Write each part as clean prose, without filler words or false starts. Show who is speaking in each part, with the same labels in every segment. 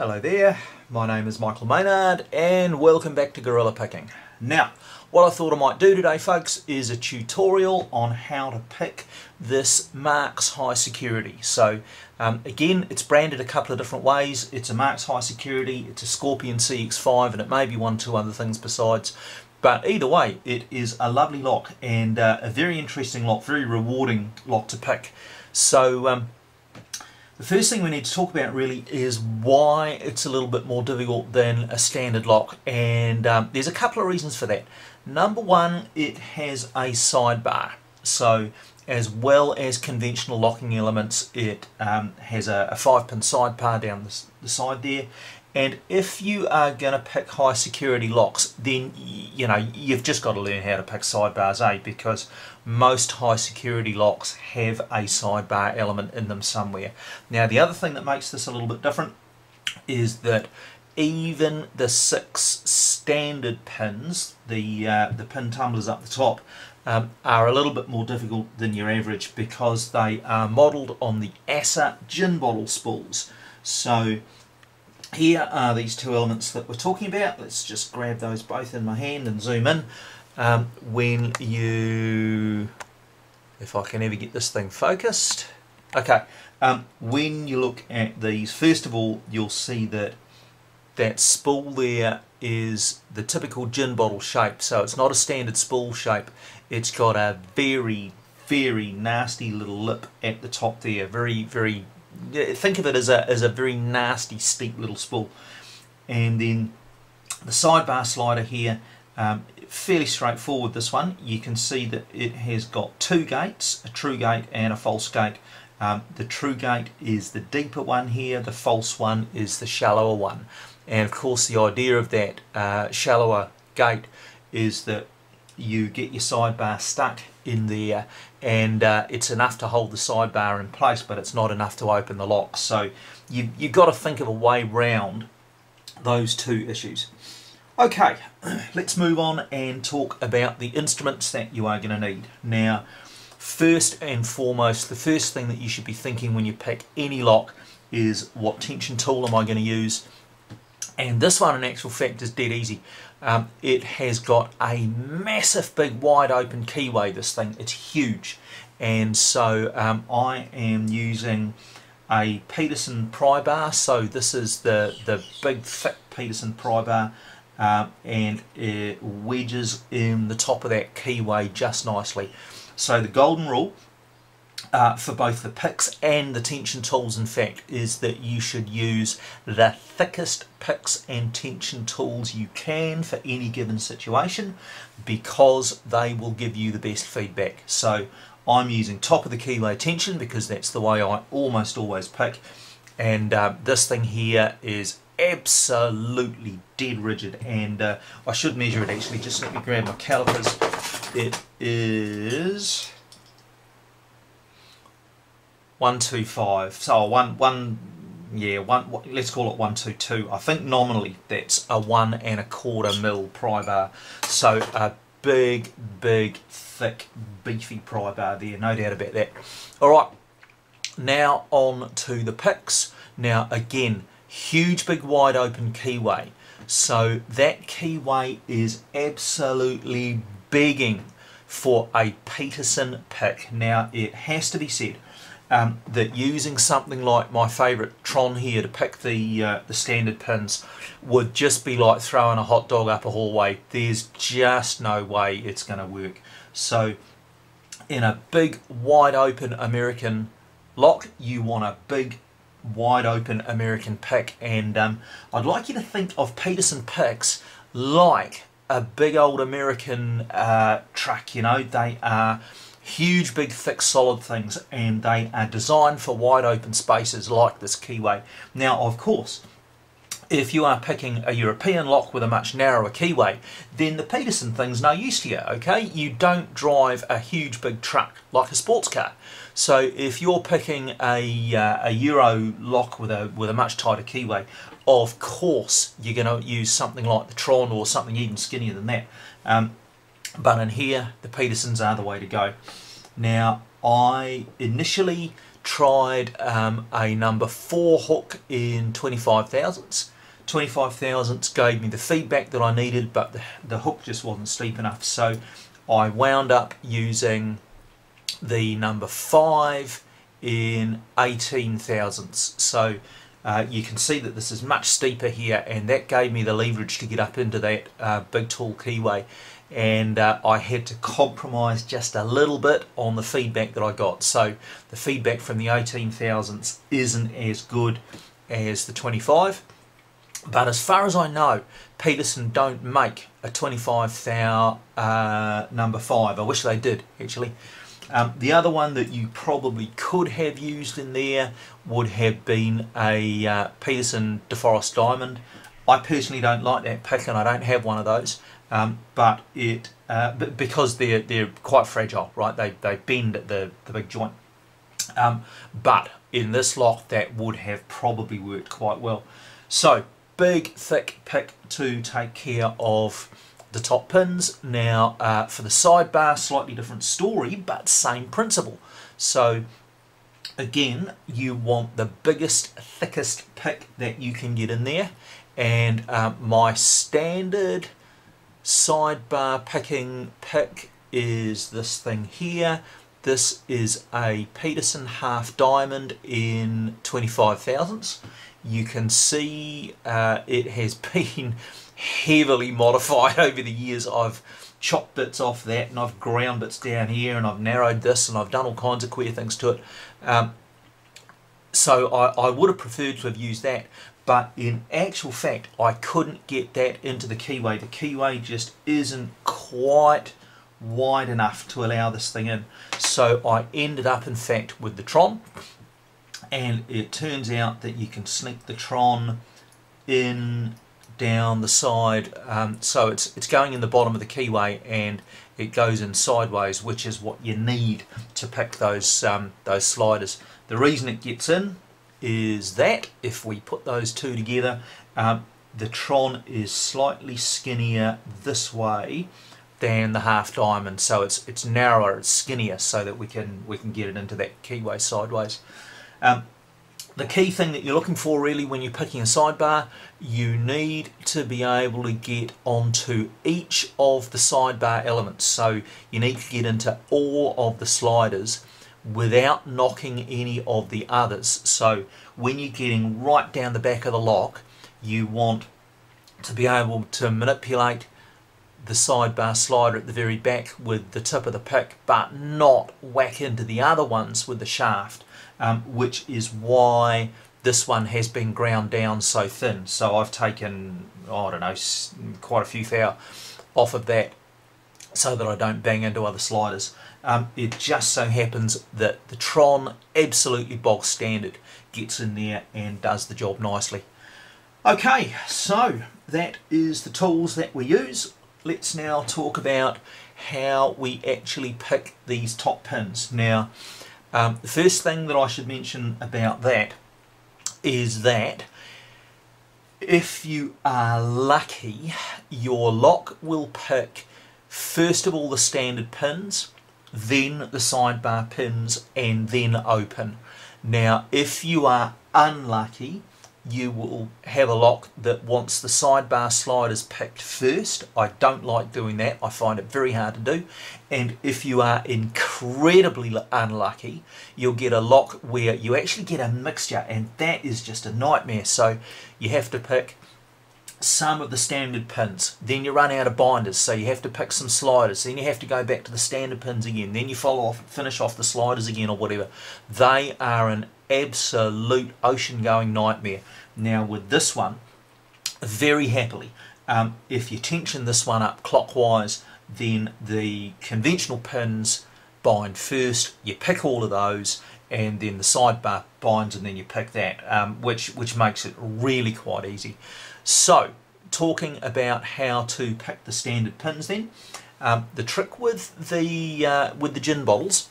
Speaker 1: Hello there, my name is Michael Maynard and welcome back to Gorilla Picking. Now, what I thought I might do today, folks, is a tutorial on how to pick this Marks High Security. So again, it's branded a couple of different ways. It's a Marks High Security, it's a Scorpion CX5, and it may be one or two other things besides. But either way, it is a lovely lock and a very interesting lock, very rewarding lock to pick. So the first thing we need to talk about really is why it's a little bit more difficult than a standard lock, and there's a couple of reasons for that. Number one, it has a sidebar, so as well as conventional locking elements, it has a 5-pin sidebar down the side there. And if you are going to pick high security locks, then you know you've just got to learn how to pick sidebars, because most high security locks have a sidebar element in them somewhere. Now, the other thing that makes this a little bit different is that even the 6 standard pins, the pin tumblers up the top, are a little bit more difficult than your average because they are modelled on the Assa gin bottle spools. So here are these two elements that we're talking about. Let's just grab those both in my hand and zoom in. When you, if I can ever get this thing focused, okay, when you look at these, first of all, you'll see that that spool there is the typical gin bottle shape, so it's not a standard spool shape. It's got a very, very nasty little lip at the top there, very, think of it as a very nasty, steep little spool. And then the sidebar slider here, fairly straightforward, this one. You can see that it has got 2 gates, a true gate and a false gate. The true gate is the deeper one here, the false one is the shallower one. And of course the idea of that shallower gate is that you get your sidebar stuck in there, and it's enough to hold the sidebar in place, but it's not enough to open the lock. So you've got to think of a way round those two issues. Okay, let's move on and talk about the instruments that you are going to need. Now, first and foremost, the first thing that you should be thinking when you pick any lock is, what tension tool am I going to use? And this one, in actual fact, is dead easy. It has got a massive big wide open keyway, this thing. It's huge. And so I am using a Peterson pry bar. So this is the big thick Peterson pry bar, and it wedges in the top of that keyway just nicely. So the golden rule for both the picks and the tension tools, in fact, is that you should use the thickest picks and tension tools you can for any given situation, because they will give you the best feedback. So I'm using top of the keyway tension because that's the way I almost always pick, and this thing here is absolutely dead rigid, and I should measure it actually. Just let me grab my calipers. It is 125, so let's call it 122. I think nominally that's a 1 1/4 mil pry bar. So a big, thick, beefy pry bar there, no doubt about that. Alright, now on to the picks. Now again, huge big wide open keyway. So that keyway is absolutely begging for a Peterson pick. Now it has to be said that using something like my favourite Tron here to pick the standard pins would just be like throwing a hot dog up a hallway. There's just no way it's going to work. So in a big wide open American lock, you want a big wide open American pick, and I'd like you to think of Peterson picks like a big old American truck. You know, they are huge, big, thick, solid things, and they are designed for wide open spaces like this keyway. Now, of course, if you are picking a European lock with a much narrower keyway, then the Peterson thing's no use to you, okay? You don't drive a huge big truck like a sports car. So if you're picking a Euro lock with a much tighter keyway, of course you're going to use something like the Tron or something even skinnier than that. But in here, the Petersons are the way to go. Now, I initially tried a number 4 hook in 25 thousandths. 25 thousandths gave me the feedback that I needed, but the hook just wasn't steep enough, so I wound up using the number 5 in 18 thousandths. So you can see that this is much steeper here, and that gave me the leverage to get up into that big tall keyway, and I had to compromise just a little bit on the feedback that I got. So the feedback from the 18 thousandths isn't as good as the 25, but as far as I know, Peterson don't make a 25 thou number 5. I wish they did, actually. The other one that you probably could have used in there would have been a Peterson DeForest Diamond. I personally don't like that pick, and I don't have one of those, but because they're quite fragile, right? They bend at the big joint. But in this lock, that would have probably worked quite well. So big thick pick to take care of the top pins. Now for the sidebar, slightly different story, but same principle. So again, you want the biggest, thickest pick that you can get in there, and my standard sidebar picking pick is this thing here. This is a Peterson half diamond in 25 thousandths. You can see it has been heavily modified over the years. I've chopped bits off that, and I've ground bits down here, and I've narrowed this, and I've done all kinds of queer things to it. So I would have preferred to have used that, but in actual fact I couldn't get that into the keyway. The keyway just isn't quite wide enough to allow this thing in. So I ended up in fact with the Tron, and it turns out that you can sneak the Tron in down the side, so it's going in the bottom of the keyway, and it goes in sideways, which is what you need to pick those sliders. The reason it gets in is that if we put those two together, the Tron is slightly skinnier this way than the half diamond, so it's narrower, it's skinnier, so that we can get it into that keyway sideways. The key thing that you're looking for really when you're picking a sidebar, you need to be able to get onto each of the sidebar elements. So you need to get into all of the sliders without knocking any of the others. So when you're getting right down the back of the lock, you want to be able to manipulate the sidebar slider at the very back with the tip of the pick, but not whack into the other ones with the shaft. Which is why this one has been ground down so thin. So I've taken, I don't know, quite a few thou off of that so that I don't bang into other sliders. It just so happens that the Tron, absolutely bog standard, gets in there and does the job nicely. Okay, so that is the tools that we use. Let's now talk about how we actually pick these top pins. Now, the first thing that I should mention about that is that if you are lucky, your lock will pick first of all the standard pins, then the sidebar pins, and then open. Now if you are unlucky, you will have a lock that wants the sidebar sliders picked first. I don't like doing that. I find it very hard to do. And if you are incredibly unlucky, you'll get a lock where you actually get a mixture, and that is just a nightmare. So you have to pick some of the standard pins, then you run out of binders, so you have to pick some sliders, then you have to go back to the standard pins again, then you finish off the sliders again or whatever. They are an absolute ocean-going nightmare. Now with this one, very happily, if you tension this one up clockwise, then the conventional pins bind first, you pick all of those, and then the sidebar binds, and then you pick that, which makes it really quite easy. So talking about how to pick the standard pins then, the trick with the gin bottles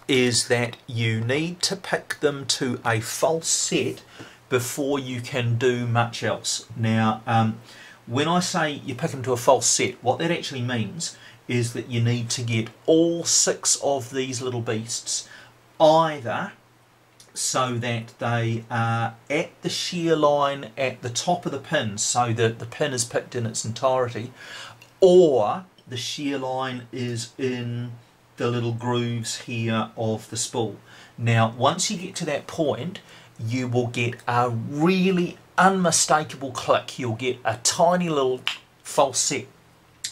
Speaker 1: is that you need to pick them to a false set before you can do much else. Now when I say you pick them to a false set, what that actually means is that you need to get all 6 of these little beasts either so that they are at the shear line at the top of the pin, so that the pin is picked in its entirety, or the shear line is in the little grooves here of the spool. Now once you get to that point, you will get a really unmistakable click. You'll get a tiny little false set.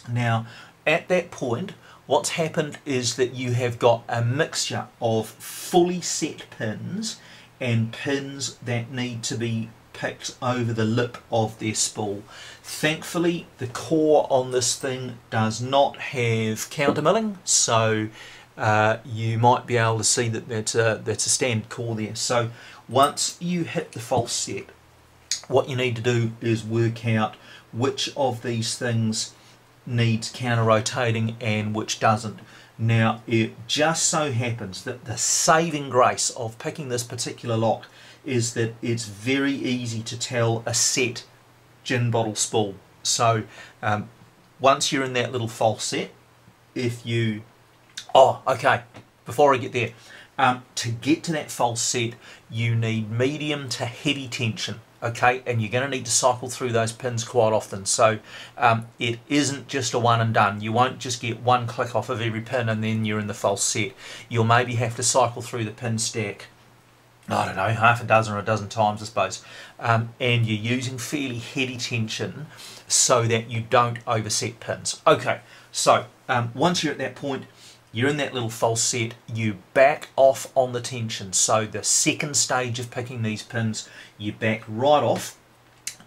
Speaker 1: Now at that point, what's happened is that you have got a mixture of fully set pins and pins that need to be picked over the lip of their spool. Thankfully, the core on this thing does not have countermilling, so you might be able to see that that's a standard core there. So once you hit the false set, what you need to do is work out which of these things needs counter rotating and which doesn't. Now it just so happens that the saving grace of picking this particular lock is that it's very easy to tell a set gin bottle spool. So once you're in that little false set, if you before I get there, to get to that false set you need medium to heavy tension. Okay, and you're going to need to cycle through those pins quite often, so it isn't just a one and done. You won't just get one click off of every pin and then you're in the false set. You'll maybe have to cycle through the pin stack, I don't know, half a dozen or a dozen times I suppose, and you're using fairly heavy tension so that you don't overset pins. Okay, so once you're at that point, you're in that little false set, you back off on the tension. So the second stage of picking these pins, you back right off,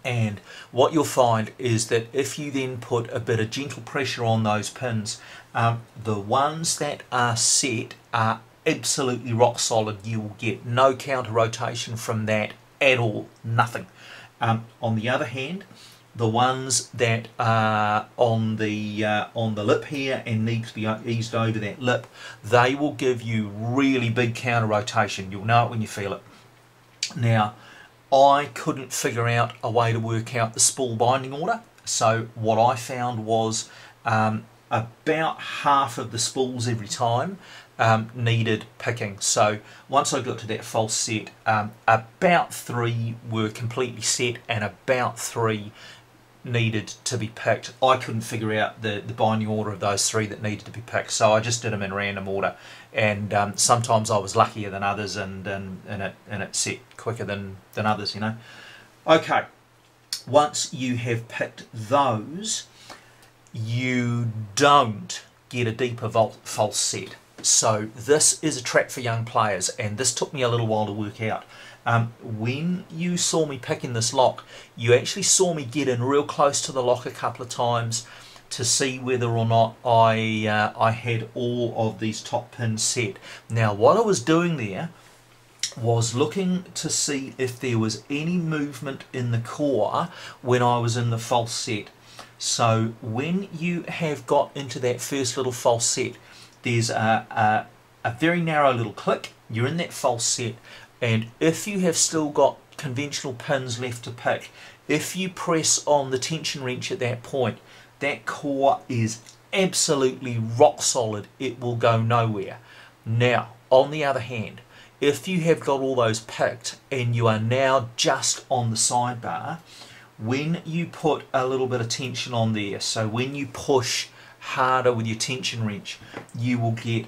Speaker 1: and what you'll find is that if you then put a bit of gentle pressure on those pins, the ones that are set are absolutely rock solid. You will get no counter rotation from that at all, nothing. On the other hand, the ones that are on the lip here and need to be eased over that lip, they will give you really big counter rotation. You'll know it when you feel it. Now, I couldn't figure out a way to work out the spool binding order, so what I found was about half of the spools every time needed picking. So once I got to that false set, about 3 were completely set and about 3 needed to be picked. I couldn't figure out the binding order of those 3 that needed to be picked, so I just did them in random order, and sometimes I was luckier than others, and it set quicker than others, you know. Okay, once you have picked those, you don't get a deeper false set. So this is a trap for young players, and this took me a little while to work out. When you saw me picking this lock, you actually saw me get in real close to the lock a couple of times to see whether or not I had all of these top pins set. Now what I was doing there was looking to see if there was any movement in the core when I was in the false set. So when you have got into that first little false set, there's a very narrow little click. You're in that false set, and if you have still got conventional pins left to pick, if you press on the tension wrench at that point, that core is absolutely rock solid. It will go nowhere. Now, on the other hand, if you have got all those picked and you are now just on the sidebar, when you put a little bit of tension on there, so when you push harder with your tension wrench, you will get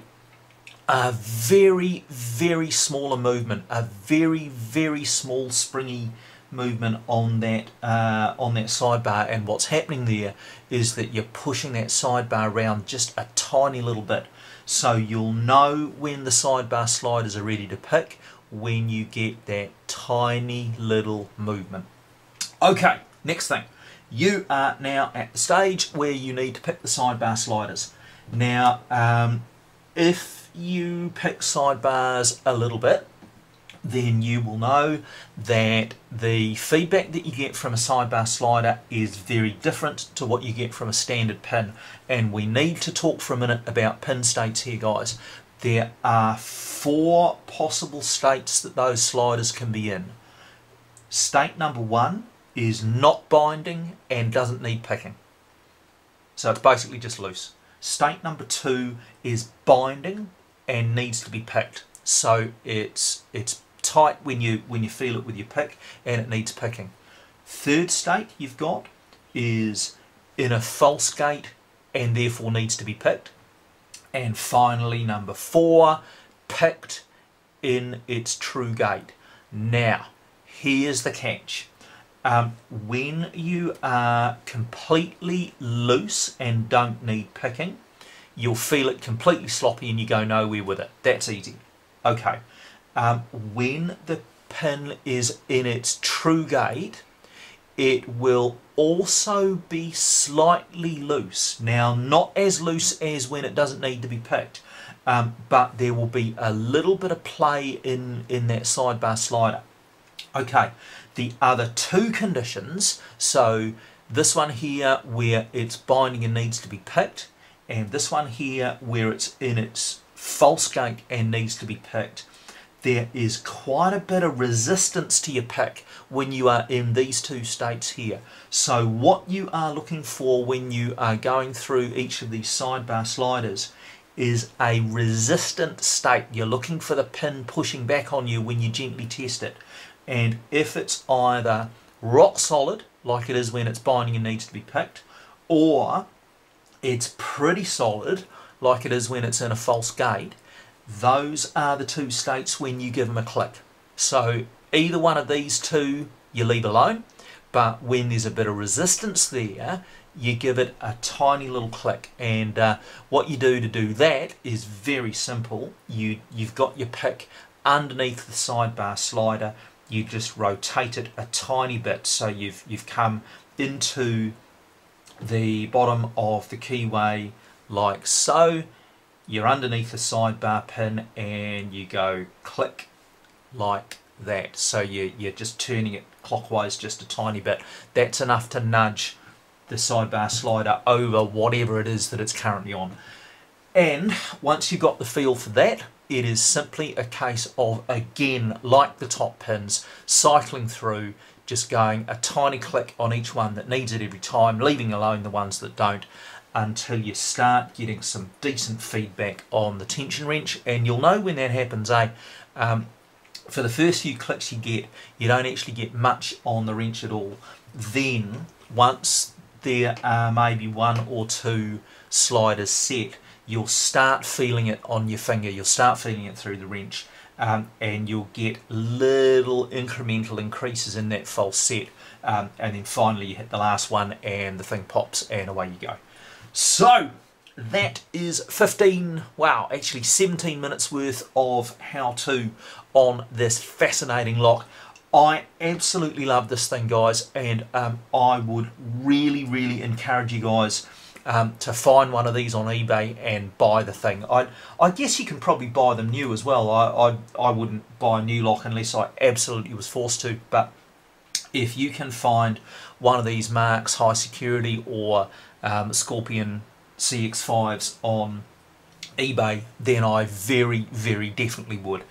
Speaker 1: a very, very smaller movement, a very, very small springy movement on that sidebar. And what's happening there is that you're pushing that sidebar around just a tiny little bit. So you'll know when the sidebar sliders are ready to pick when you get that tiny little movement. Okay, next thing. You are now at the stage where you need to pick the sidebar sliders. Now, if you pick sidebars a little bit, then you will know that the feedback that you get from a sidebar slider is very different to what you get from a standard pin. And we need to talk for a minute about pin states here, guys. There are 4 possible states that those sliders can be in. State number 1 is not binding and doesn't need picking. So it's basically just loose. State number 2 is binding and needs to be picked. So it's tight when you feel it with your pick, and it needs picking. Third state you've got is in a false gate and therefore needs to be picked. And finally, number 4, picked in its true gate. Now, here's the catch. When you are completely loose and don't need picking, you'll feel it completely sloppy and you go nowhere with it. That's easy. Okay. When the pin is in its true gate, it will also be slightly loose. Now, not as loose as when it doesn't need to be picked, but there will be a little bit of play in that sidebar slider. Okay, the other 2 conditions, so this one here where it's binding and needs to be picked, and this one here where it's in its false gate and needs to be picked, there is quite a bit of resistance to your pick when you are in these 2 states here. So what you are looking for when you are going through each of these sidebar sliders is a resistant state. You're looking for the pin pushing back on you when you gently test it. And if it's either rock solid, like it is when it's binding and needs to be picked, or it's pretty solid, like it is when it's in a false gate, those are the 2 states when you give them a click. So either one of these 2 you leave alone, but when there's a bit of resistance there, you give it a tiny little click. And what you do to do that is very simple. You've got your pick underneath the sidebar slider. You just rotate it a tiny bit, so you've come into the bottom of the keyway like so. You're underneath the sidebar pin and you go click like that. So you're just turning it clockwise just a tiny bit. That's enough to nudge the sidebar slider over whatever it is that it's currently on. And once you've got the feel for that, it is simply a case of, again, like the top pins, cycling through, just going a tiny click on each one that needs it every time, leaving alone the ones that don't, until you start getting some decent feedback on the tension wrench. And you'll know when that happens, for the first few clicks you don't actually get much on the wrench at all. Then, once there are maybe 1 or 2 sliders set, you'll start feeling it on your finger, you'll start feeling it through the wrench, and you'll get little incremental increases in that false set, and then finally you hit the last one and the thing pops and away you go. So that is 17 minutes worth of how-to on this fascinating lock. I absolutely love this thing, guys, and I would really encourage you guys to find one of these on eBay and buy the thing. I guess you can probably buy them new as well. I wouldn't buy a new lock unless I absolutely was forced to, but if you can find one of these Marks High Security or Scorpion CX5s on eBay, then I very definitely would.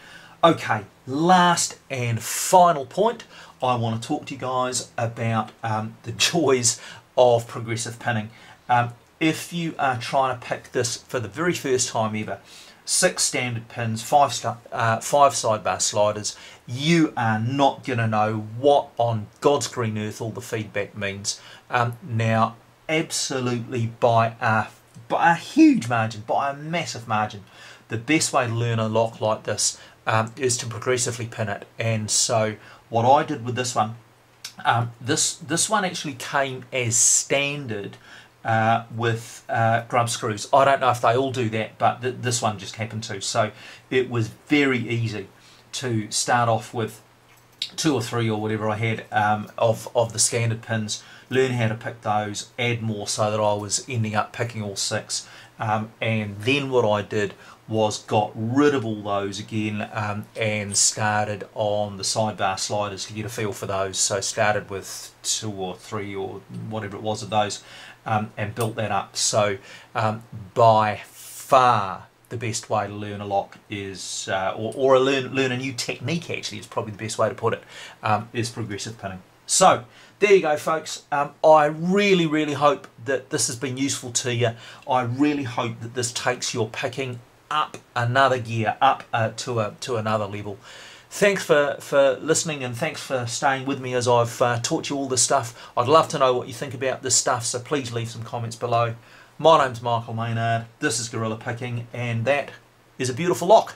Speaker 1: Okay, last and final point, I want to talk to you guys about the joys of progressive pinning. If you are trying to pick this for the very first time ever, 6 standard pins, 5 sidebar sliders, you are not going to know what on God's green earth all the feedback means. Now, absolutely by a huge margin, by a massive margin, the best way to learn a lock like this is to progressively pin it. And so what I did with this one, this one actually came as standard with grub screws. I don't know if they all do that, but this one just happened to. So it was very easy to start off with 2 or 3 or whatever I had of the standard pins, learn how to pick those, add more, so that I was ending up picking all 6. And then what I did was got rid of all those again and started on the sidebar sliders to get a feel for those. So started with 2 or 3 or whatever it was of those, and built that up. So by far the best way to learn a lock is, or learn a new technique, actually is probably the best way to put it, is progressive pinning. So there you go, folks. I really hope that this has been useful to you. I really hope that this takes your picking up another gear, up to another level. Thanks for listening, and thanks for staying with me as I've taught you all this stuff. I'd love to know what you think about this stuff, so please leave some comments below. My name's Michael Maynard, this is Gorilla Picking, and that is a beautiful lock.